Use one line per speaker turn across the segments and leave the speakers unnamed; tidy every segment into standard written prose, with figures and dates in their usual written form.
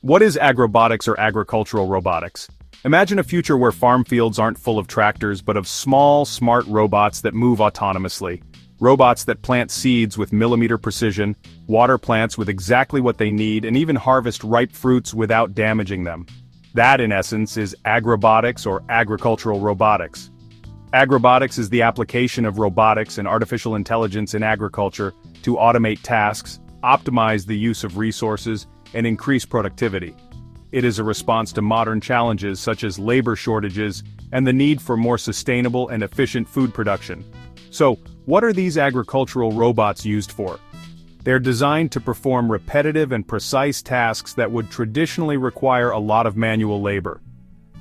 What is agrobotics or agricultural robotics? Imagine a future where farm fields aren't full of tractors but of small, smart robots that move autonomously. Robots that plant seeds with millimeter precision, water plants with exactly what they need, and even harvest ripe fruits without damaging them. That, in essence, is agrobotics or agricultural robotics. Agrobotics is the application of robotics and artificial intelligence in agriculture to automate tasks, optimize the use of resources, and increase productivity. It is a response to modern challenges such as labor shortages and the need for more sustainable and efficient food production. So, what are these agricultural robots used for? They're designed to perform repetitive and precise tasks that would traditionally require a lot of manual labor.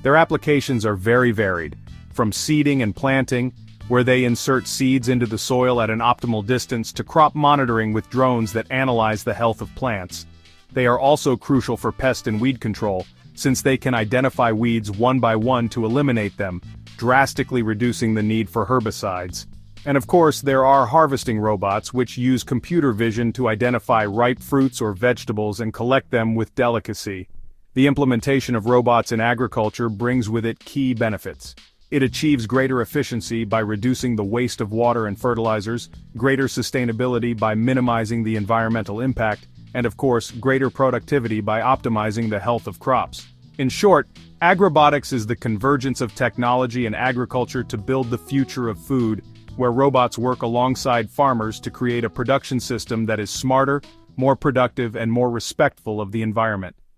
Their applications are very varied, from seeding and planting, where they insert seeds into the soil at an optimal distance, to crop monitoring with drones that analyze the health of plants. They are also crucial for pest and weed control, since they can identify weeds one by one to eliminate them, drastically reducing the need for herbicides. And of course, there are harvesting robots which use computer vision to identify ripe fruits or vegetables and collect them with delicacy. The implementation of robots in agriculture brings with it key benefits. It achieves greater efficiency by reducing the waste of water and fertilizers, greater sustainability by minimizing the environmental impact, and of course, greater productivity by optimizing the health of crops. In short, agrobotics is the convergence of technology and agriculture to build the future of food, where robots work alongside farmers to create a production system that is smarter, more productive, and more respectful of the environment.